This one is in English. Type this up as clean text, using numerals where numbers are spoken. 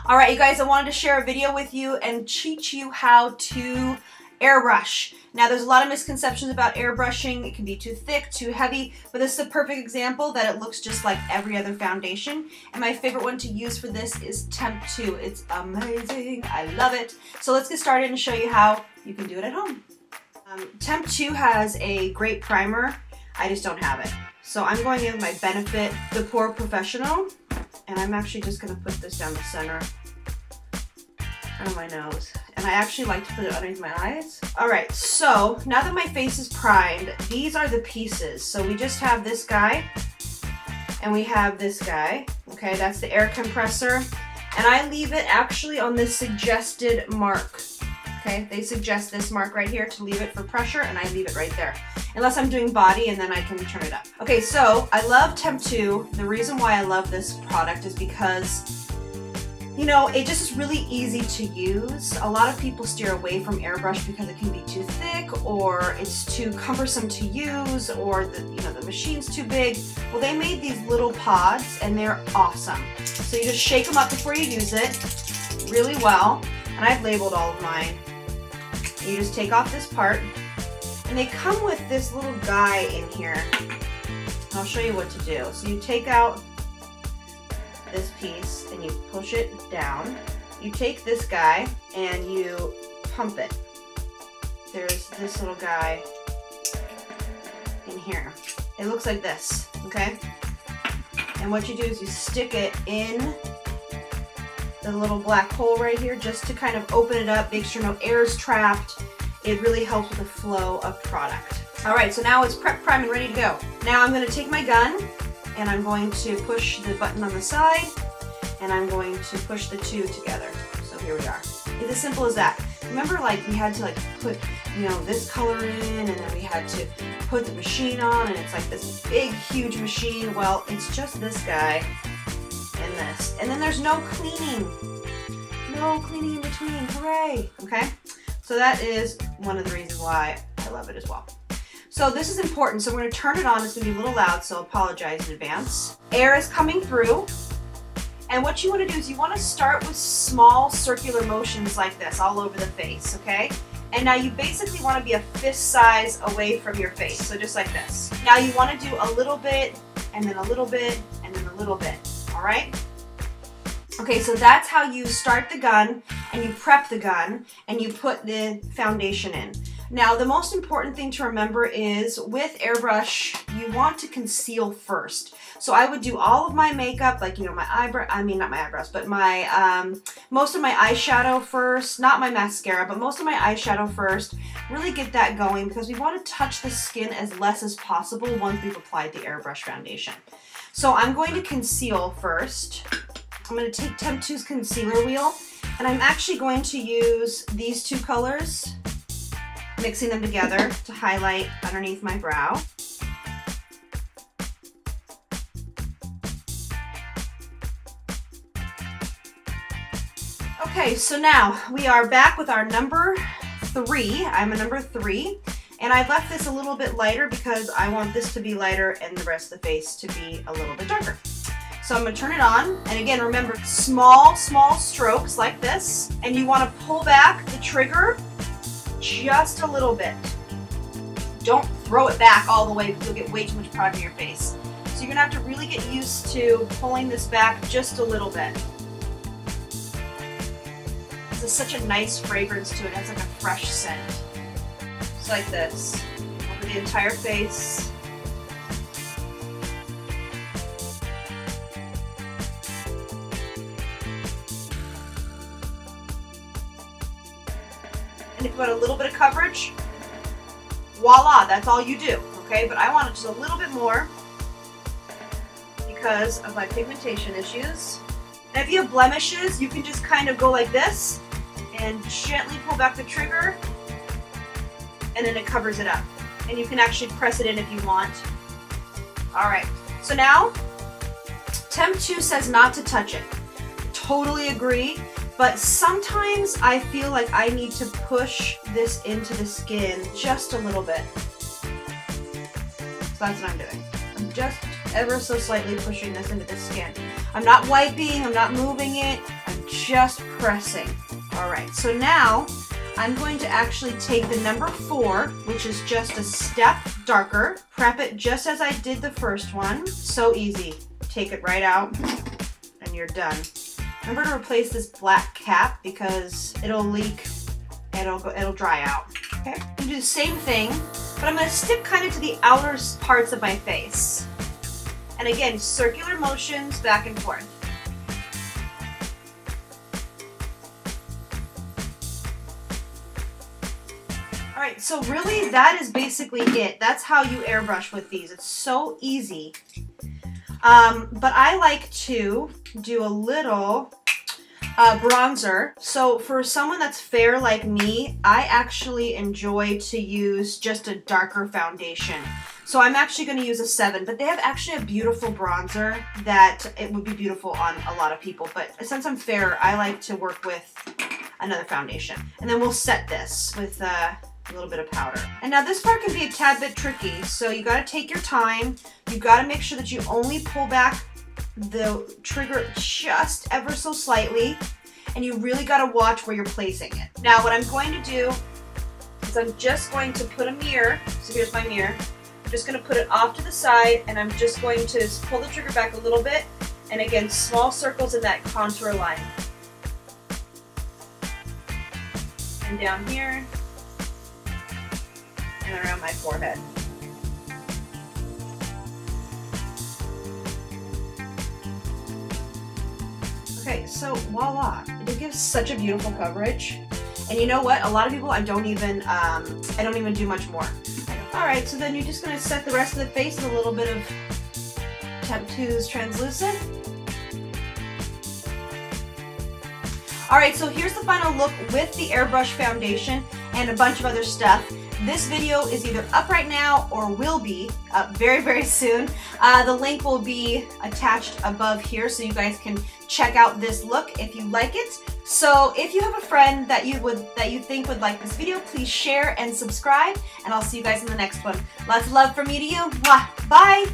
All right, you guys, I wanted to share a video with you and teach you how to airbrush. Now, there's a lot of misconceptions about airbrushing. It can be too thick, too heavy, but this is a perfect example that it looks just like every other foundation. And my favorite one to use for this is TempTu. It's amazing. I love it. So let's get started and show you how you can do it at home. TempTu has a great primer. I just don't have it. So I'm going in with my Benefit the Pore Professional, and I'm actually just going to put this down the center of my nose. And I actually like to put it underneath my eyes. All right, so now that my face is primed, these are the pieces. So we just have this guy, and we have this guy. Okay, that's the air compressor. And I leave it actually on this suggested mark. Okay, they suggest this mark right here to leave it for pressure, and I leave it right there. Unless I'm doing body, and then I can turn it up. Okay, so I love TempTu. The reason why I love this product is because, you know, it just is really easy to use. A lot of people steer away from airbrush because it can be too thick, or it's too cumbersome to use, or the machine's too big. Well, they made these little pods, and they're awesome. So you just shake them up before you use it really well. And I've labeled all of mine. You just take off this part, and they come with this little guy in here. I'll show you what to do. So you take out this piece and you push it down. You take this guy and you pump it. There's this little guy in here. It looks like this, okay? And what you do is you stick it in the little black hole right here just to kind of open it up, make sure no air is trapped. It really helps with the flow of product. All right, so now it's prep, prime, and ready to go. Now I'm going to take my gun and I'm going to push the button on the side, and I'm going to push the two together. So here we are. It's as simple as that. Remember, like, we had to put, this color in, and then we had to put the machine on, and it's like this big, huge machine. Well, it's just this guy and this. And then there's no cleaning. No cleaning in between. Hooray! Okay? So that is one of the reasons why I love it as well. So this is important. So we're going to turn it on. It's going to be a little loud, so apologize in advance. Air is coming through. And what you want to do is you want to start with small circular motions like this all over the face, okay? And now you basically want to be a fist size away from your face. So just like this. Now you want to do a little bit, and then a little bit, and then a little bit. All right? Okay, so that's how you start the gun, and you prep the gun, and you put the foundation in. Now, the most important thing to remember is with airbrush, you want to conceal first. So I would do all of my makeup, like, my eyebrow, not my eyebrows, but my, most of my eyeshadow first, not my mascara, but most of my eyeshadow first. Really get that going because we want to touch the skin as less as possible once we've applied the airbrush foundation. So I'm going to conceal first. I'm going to take TempTu's concealer wheel, and I'm actually going to use these two colors, mixing them together to highlight underneath my brow. Okay, so now we are back with our number 3. I'm a number 3, and I left this a little bit lighter because I want this to be lighter and the rest of the face to be a little bit darker. So I'm going to turn it on, and again, remember, small strokes like this, and you want to pull back the trigger just a little bit. Don't throw it back all the way because you'll get way too much product in your face. So you're going to have to really get used to pulling this back just a little bit. This is such a nice fragrance to it. It has like a fresh scent. Just like this, over the entire face. And if you want a little bit of coverage, voila, that's all you do, okay? But I want it just a little bit more because of my pigmentation issues. And if you have blemishes, you can just kind of go like this and gently pull back the trigger, and then it covers it up. And you can actually press it in if you want. All right, so now TempTu says not to touch it. Totally agree. But sometimes I feel like I need to push this into the skin just a little bit. So that's what I'm doing. I'm just ever so slightly pushing this into the skin. I'm not wiping, I'm not moving it, I'm just pressing. All right, so now I'm going to actually take the number 4, which is just a step darker, prep it just as I did the first one. So easy. Take it right out and you're done. Remember to replace this black cap because it'll leak and it'll dry out. Okay, you do the same thing, but I'm going to stick kind of to the outer parts of my face. And again, circular motions back and forth. All right, so really that is basically it. That's how you airbrush with these. It's so easy. But I like to do a little bronzer. So for someone that's fair like me, I actually enjoy to use just a darker foundation. So I'm actually going to use a 7, but they have actually a beautiful bronzer that it would be beautiful on a lot of people. But since I'm fair, I like to work with another foundation. And then we'll set this with a little bit of powder. And now this part can be a tad bit tricky, so you got to take your time. You got to make sure that you only pull back the trigger just ever so slightly, and you really got to watch where you're placing it. Now what I'm going to do is I'm just going to put a mirror, so here's my mirror, I'm just going to put it off to the side, and I'm just going to pull the trigger back a little bit, and again, small circles in that contour line. And down here, and around my forehead. Okay, so voila, it gives such a beautiful coverage. And you know what? A lot of people, I don't even do much more. All right, so then you're just gonna set the rest of the face with a little bit of TempTu's translucent. All right, so here's the final look with the airbrush foundation and a bunch of other stuff. This video is either up right now or will be up very, very soon. The link will be attached above here so you guys can check out this look if you like it. So if you have a friend that you think would like this video, please share and subscribe, and I'll see you guys in the next one. Lots of love from me to you. Mwah. Bye!